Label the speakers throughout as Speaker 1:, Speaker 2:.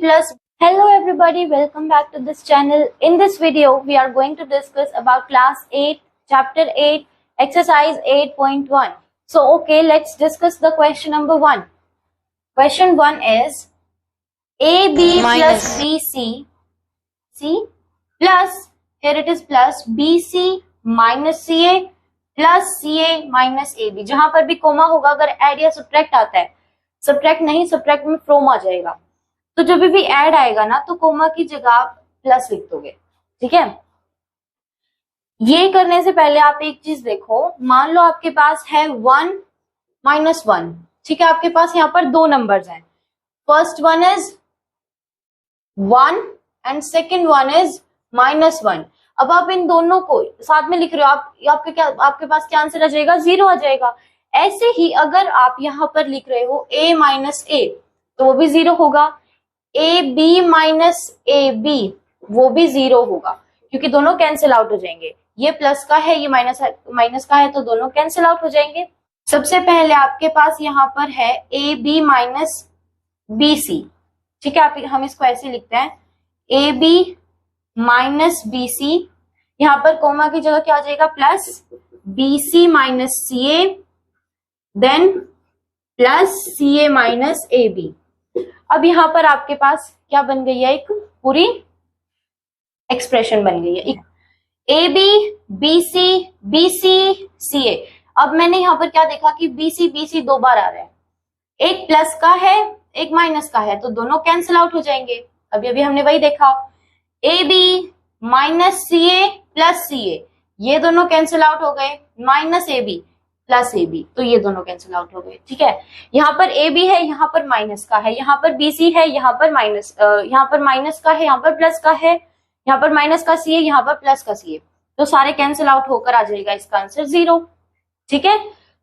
Speaker 1: plus. Hello everybody, welcome back to this channel. In this video, we are going to discuss about class 8, chapter 8, exercise 8.1. So okay, let's discuss the question number 1. Question 1 is AB plus BC, C plus, here it is plus BC minus CA plus CA minus AB. जहां पर भी coma होगा, अगर add या subtract आता है, subtract नहीं, subtract में फ्रॉम आ जाएगा, तो जब भी ऐड आएगा ना तो कोमा की जगह प्लस लिख दोगे, ठीक है। ये करने से पहले आप एक चीज देखो, मान लो आपके पास है 1 माइनस 1, ठीक है। आपके पास यहाँ पर दो नंबर्स हैं, first one is 1 and second one is -1। अब आप इन दोनों को साथ में लिख रहे हो, आपके पास क्या आंसर आ जाएगा, 0 आ जाएगा। ऐसे ही अगर आप यहाँ पर लिख रहे हो a माइनस ए, तो वो भी 0 होगा। A B minus A B, वो भी 0 होगा, क्योंकि दोनों कैंसिल आउट हो जाएंगे। ये प्लस का है, ये माइनस का है, तो दोनों कैंसिल आउट हो जाएंगे। सबसे पहले आपके पास यहाँ पर है A B minus B C, ठीक है। हम इसको ऐसे लिखते हैं, A B minus B C, यहाँ पर कोमा की जगह क्या आ जाएगा, plus B C minus C A, then plus C A minus A B. अब यहाँ पर आपके पास क्या बन गई है, एक पूरी एक्सप्रेशन बन गई है, ए बी बी सी सी ए। अब मैंने यहाँ पर क्या देखा कि बी सी दो बार आ रहा है, एक प्लस का है एक माइनस का है, तो दोनों कैंसिल आउट हो जाएंगे। अभी हमने वही देखा, A B minus C A plus C A, ये दोनों कैंसिल आउट हो गए, minus A B plus A B, तो ये दोनों कैंसिल आउट हो गए, ठीक है। यहाँ पर ए बी है, यहाँ पर माइनस का है, यहाँ पर बी सी है, यहाँ पर माइनस का है, यहाँ पर प्लस का है, यहाँ पर माइनस का सी है, यहाँ पर प्लस का सी है, तो सारे कैंसिल आउट होकर आ जाएगा इसका आंसर 0, ठीक है।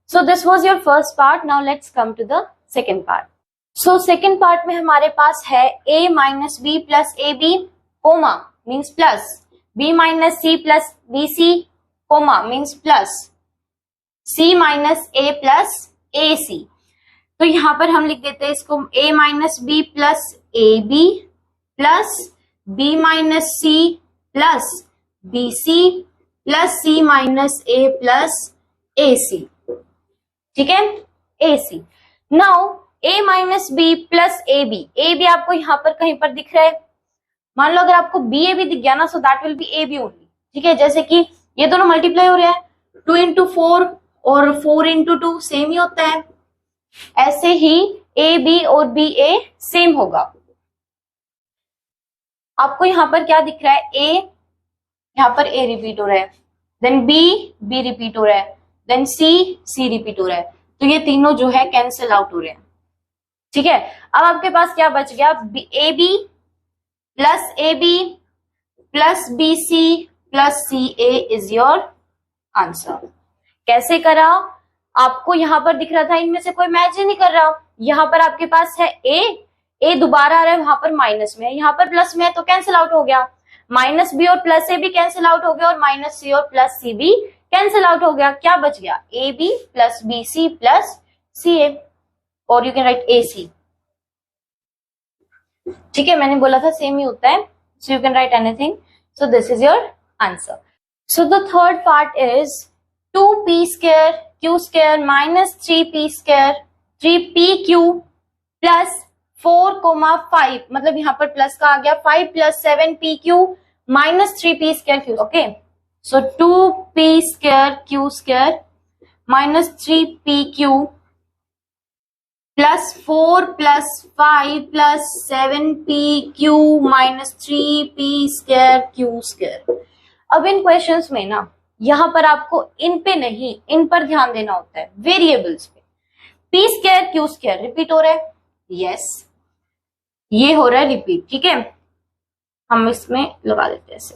Speaker 1: So this was your first part. Now let's come to the second part. So second part में हमारे पास है a minus B plus A B, comma means plus, b minus C plus B C, comma means plus, c minus a plus A C. तो यहां पर हम लिख देते हैं इसको a minus B plus A B plus b minus C plus B C plus c minus a plus A C, ठीक है, A C. Now a minus B plus A B आपको यहाँ पर कहीं पर दिख रहा है। मान लो अगर आपको बी ए बी दिख गया ना, so that will be A B only, ठीक है। जैसे कि ये दोनों मल्टीप्लाई हो रहे हैं, 2 इंटू 4 और 4 इंटू 2 सेम ही होता है, ऐसे ही ए बी और बी ए सेम होगा। आपको यहाँ पर क्या दिख रहा है, ए, यहाँ पर ए रिपीट हो रहा है, देन बी रिपीट हो रहा है, देन सी रिपीट हो रहा है, तो ये तीनों जो है कैंसिल आउट हो रहे हैं, ठीक है। अब आपके पास क्या बच गया, A B plus B C plus C A is your answer. कैसे करा, आपको यहां पर दिख रहा था, इनमें से कोई मैच ही नहीं कर रहा। यहां पर आपके पास है ए दोबारा आ रहा है, वहां पर माइनस में है, यहाँ पर प्लस में है, तो कैंसिल आउट हो गया। माइनस बी और प्लस ए भी कैंसिल आउट हो गया, और माइनस सी और प्लस सी भी कैंसिल आउट हो गया। क्या बच गया, A B plus B C plus C A, और you can write A C, ठीक है। मैंने बोला था सेम ही होता है, so you can write anything. So this is your answer. So the third part is 2p square q square minus 3p square 3p q plus 4,5, मतलब यहाँ पर प्लस का आ गया, 5 plus 7p q minus 3p square q, okay. सो 2p square q square minus 3p q plus 4 plus 5 plus 7p q minus 3p square q square. अब इन questions में ना, यहाँ पर आपको इन पे नहीं, इन पर ध्यान देना होता है, वेरिएबल्स पे। p square q square repeat हो रहा है, यस, ये हो रहा है रिपीट, ठीक है। हम इसमें लगा देते हैं ऐसे,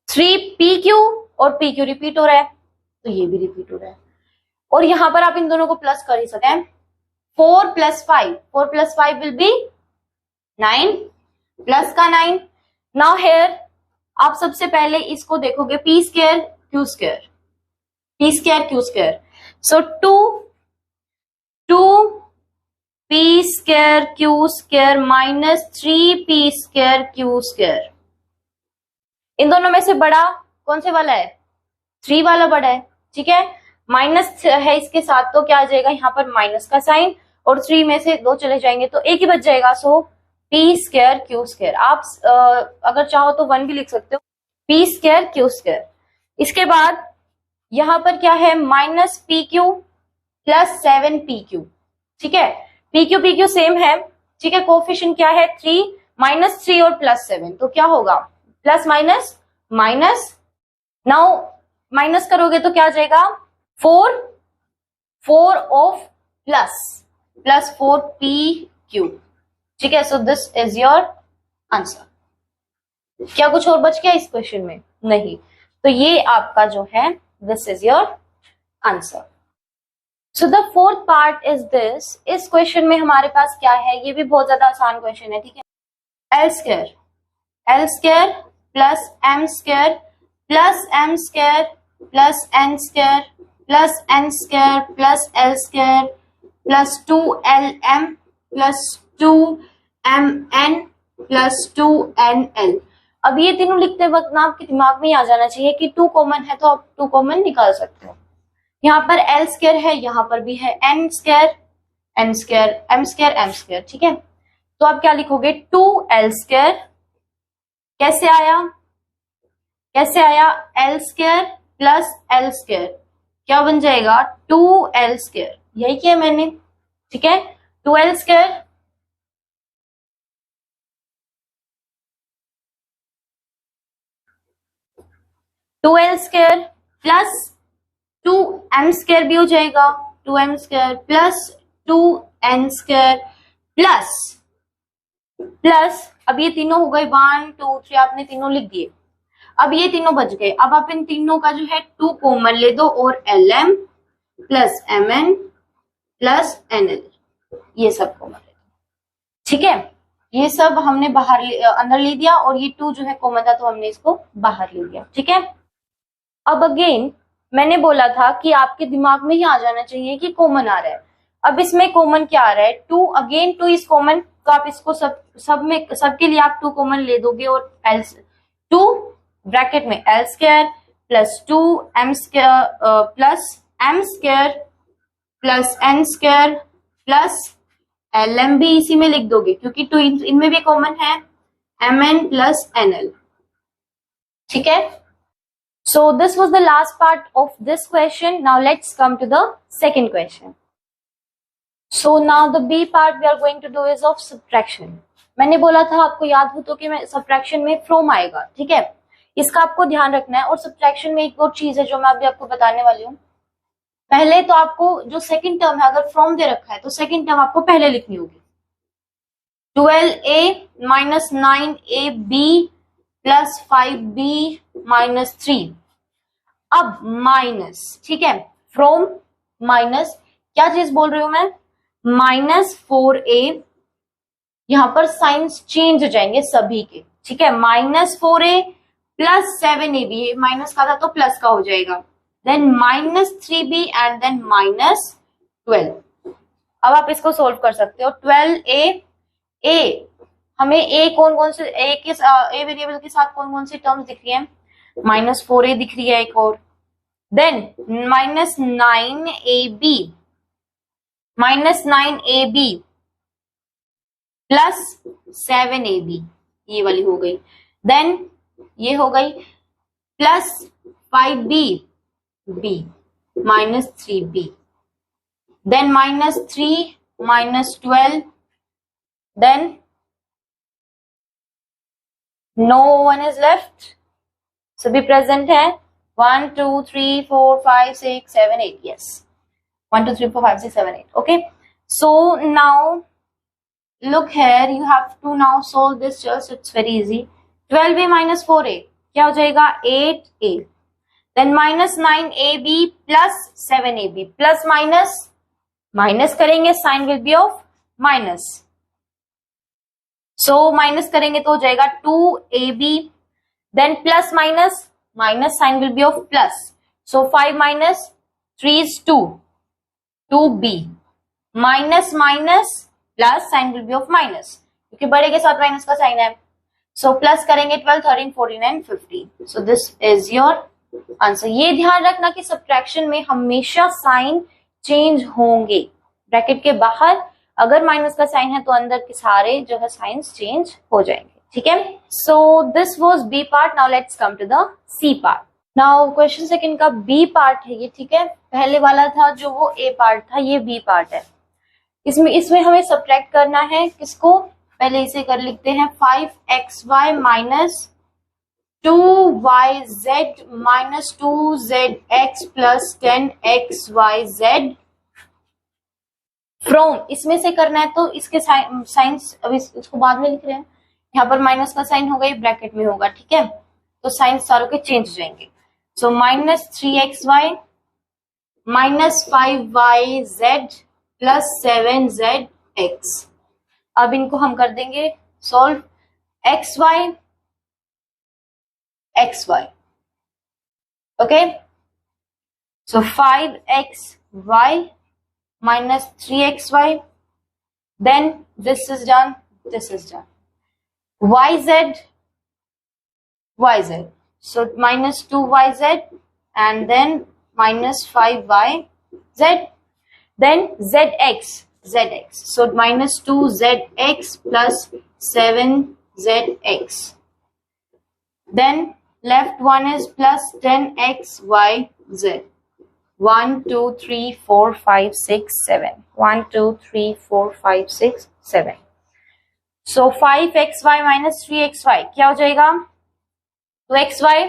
Speaker 1: 3pq और pq रिपीट हो रहा है, तो ये भी रिपीट हो रहा है। और यहां पर आप इन दोनों को प्लस कर ही सकते हैं, 4 प्लस 5 विल बी 9, प्लस का 9। नाउ हेयर आप सबसे पहले इसको देखोगे, p square q square, so 2 P square Q square minus 3p square Q square. इन दोनों में से बड़ा कौन से वाला है? 3 वाला बड़ा है, ठीक है। माइनस है इसके साथ तो क्या आ जाएगा यहाँ पर माइनस का साइन, और 3 में से 2 चले जाएंगे तो एक ही बच जाएगा, सो पी स्क्वायर क्यू स्क्वायर। आप अगर चाहो तो 1 भी लिख सकते हो, पी स्क्वायर क्यू स्क्वायर। इसके बाद यहाँ पर क्या है? Minus P Q plus 7pq, ठीक है। pq सेम है, ठीक है। कोफिशिएंट क्या है? 3, -3 और +7, तो क्या होगा? Plus minus minus. Now minus करोगे तो क्या आ जाएगा? 4 ऑफ प्लस 4pq, ठीक है। So this is your answer. क्या कुछ और बच गया इस क्वेश्चन में? नहीं। तो ये आपका जो है this is your answer. So the fourth part is this. इस क्वेश्चन में हमारे पास क्या है? ये भी बहुत ज्यादा आसान क्वेश्चन है, ठीक है। L square plus M square plus M square plus N square plus N square plus L square plus 2lm plus 2mn plus 2nl। अब ये तीनों लिखते वक्त ना आपके दिमाग में ही आ जाना चाहिए कि 2 कॉमन है तो आप 2 कॉमन निकाल सकते हो। यहाँ पर एल स्क्वायर है, यहाँ पर भी है N square M square M square M square, ठीक है। तो आप क्या लिखोगे? 2l square. कैसे आया? L square plus L square क्या बन जाएगा? 2l square. यही किया मैंने, ठीक है। 2l square plus 2m square भी हो जाएगा, 2m square plus 2n square plus अब ये तीनों हो गए 1 2 3, आपने तीनों लिख दिए। अब ये तीनों बच गए। अब आप इन तीनों का जो है 2 कॉमन ले दो और lm plus mn plus nl ये सब कॉमन ले दो, ठीक है। ये सब हमने अंदर ले दिया और ये 2 जो है कॉमन था तो हमने इसको बाहर ले दिया, ठीक है। अब अगेन मैंने बोला था कि आपके दिमाग में ही आ जाना चाहिए कि कॉमन आ रहा है। अब इसमें कॉमन क्या आ रहा है? 2, अगेन 2 इज कॉमन, तो आप इसको सबके लिए आप 2 कॉमन ले दोगे और एल 2 ब्रैकेट में L square plus 2m square plus m square plus n square plus lm भी इसी में लिख दोगे क्योंकि 2 इनमें भी कॉमन है, mn प्लस nl, ठीक है। So this was the last part of this question. Now let's come to the second question. So now the B part we are going to do is of subtraction. मैंने बोला था आपको याद हो तो कि मैं subtraction में from आएगा, ठीक है। इसका आपको ध्यान रखना है। और subtraction में एक और चीज है जो मैं अभी आपको बताने वाली हूँ। पहले तो आपको जो सेकंड टर्म है अगर from दे रखा है तो सेकंड टर्म आपको पहले लिखनी होगी। 12a minus 9ab plus 5b minus 3। अब माइनस, ठीक है, फ्रॉम माइनस क्या चीज बोल रही हूं मैं? -4a, यहां पर साइंस चेंज हो जाएंगे सभी के, ठीक है। -4a प्लस 7ab, माइनस का था तो प्लस का हो जाएगा, देन -3b एंड देन -12। अब आप इसको सोल्व कर सकते हो। 12a हमें a कौन से a वेरिएबल के साथ कौन कौन सी टर्म्स दिख रही है? -4a दिख रही है एक और, देन -9ab प्लस 7ab, ये वाली हो गई, देन ये हो गई plus 5b -3b, then -3 -12, then no one is left, सभी प्रेजेंट है। 1 2 3 4 5 6 7 8, yes, 1 2 3 4 5 6 7 8, okay. So now look here, you have to now solve this, just it's very easy। 12a minus 4a क्या हो जाएगा? 8a, then -9ab plus 7ab, plus minus minus करेंगे, sign will be of minus, so minus करेंगे तो हो जाएगा 2ab, then plus minus minus, sign will be of plus, so 5 minus 3 is 2, 2b, minus minus plus sign will be of minus, क्योंकि बड़े के साथ minus का साइन है. सो प्लस करेंगे 12, 13, 14 and 15. So this is your answer. ये ध्यान रखना कि सब्ट्रैक्शन में हमेशा साइन चेंज होंगे. ब्रैकेट के बाहर अगर माइनस का साइन है तो अंदर के सारे जो है साइंस चेंज हो जाएंगे. ठीक है. So this was B part. Now let's come to the C part. Now question second का बी पार्ट है ये. ठीक है. पहले वाला था जो वो ए पार्ट था, ये बी पार्ट है. इसमें हमें सब्ट्रैक्ट करना है किसको, पहले इसे कर लिखते हैं 5xy minus 2yz minus 2zx plus 10xyz from. इसमें से करना है तो इसके साइंस अभी इसको बाद में लिख रहे हैं. यहाँ पर माइनस का साइन होगा, ये ब्रैकेट में होगा. ठीक है. तो साइन सारों के चेंज हो जाएंगे. So minus 3xy minus 5yz plus 7zx. अब इनको हम कर देंगे solve. xy xy. Okay. So 5xy minus 3xy, then this is done, this is done. yz, so minus 2yz and then minus 5yz, then zx, so minus 2zx plus 7zx, then left one is plus 10xyz. 1 2 3 4 5 6 7. 1 2 3 4 5 6 7. So 5xy minus 3xy क्या हो जाएगा, तो xy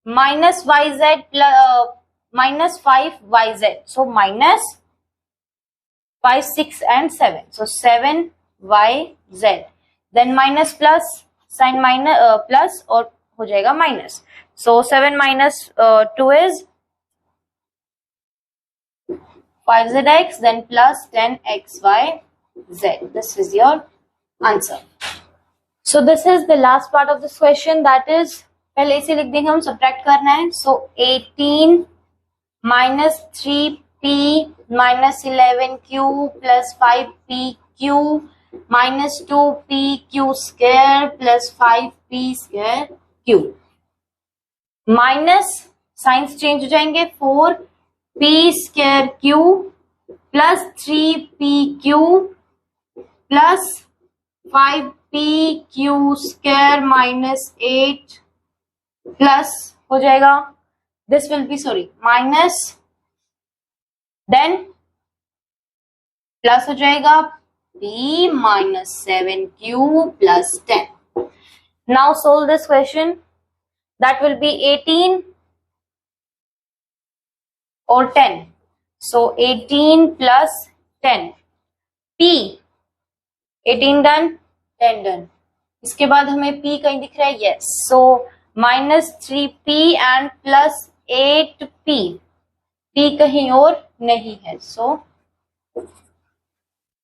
Speaker 1: minus yz plus minus 5yz, so minus 5 6 and 7, so 7yz, then minus plus sign minus plus और हो जाएगा minus, so 7 minus 2 is 5zx, then plus 10xyz. This is your answer. So this is the last part of this question, that is पहले इसे लिख देंगे, हम subtract करना है. So 18 minus 3p minus 11q plus 5pq minus 2pq square plus 5p square q. Minus science change हो जाएंगे. 4p square q plus 3pq plus 5pq square minus 8 plus हो जाएगा, this will be minus, then plus हो जाएगा p minus 7q plus 10. Now solve this question. That will be 18 or 10. So 18 plus 10. P 18 done, 10 done. इसके बाद हमें P कहीं दिख रहा है, yes. So minus 3p and plus 8p. P कहीं और नहीं है. So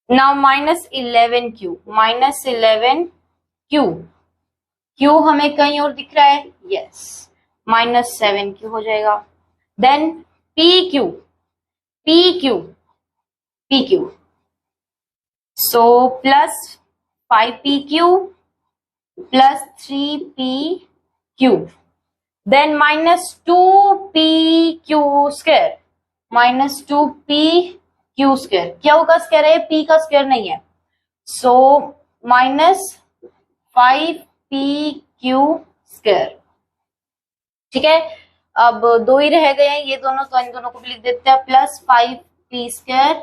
Speaker 1: now minus 11q. Minus 11q. Q हमें कहीं और दिख रहा है, yes. Minus 7q हो जाएगा. Then PQ, PQ, PQ. So plus 5PQ plus 3PQ. Then minus 2PQ square. Minus 2PQ square. क्या होगा स्क्वायर है, P का स्क्वायर नहीं है. So minus 5PQ square. ठीक है. अब दो ही रह गए हैं ये दोनों, तो इन दोनों को भी लिख देते हैं. Plus 5p square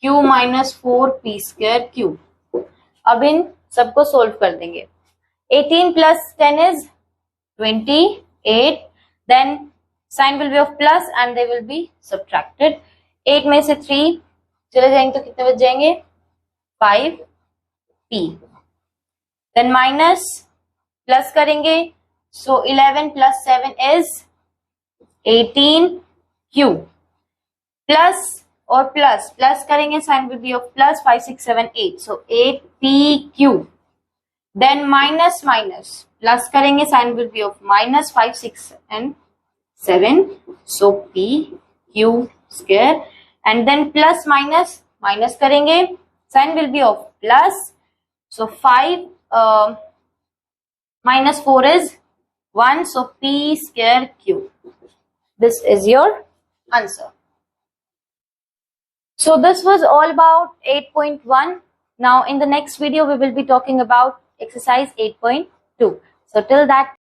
Speaker 1: q minus 4p square q. अब इन सबको सोल्व कर देंगे. 18 plus 10 is 28. Then sign will be of plus and they will be subtracted. 8 में से 3 चले जाएंगे तो कितने बच जाएंगे, 5p. देन माइनस प्लस करेंगे. So 11 plus 7 is 18q plus और प्लस प्लस करेंगे, sign will be of plus 5 6 7 8, so 8pq. Then minus minus plus करेंगे, sign will be of minus 5 6 and 7, so pq square. And then plus minus minus करेंगे, Sign will be of plus. So 5 minus 4 is 1. So p square q. This is your answer. So this was all about 8.1. Now in the next video we will be talking about exercise 8.2. So till that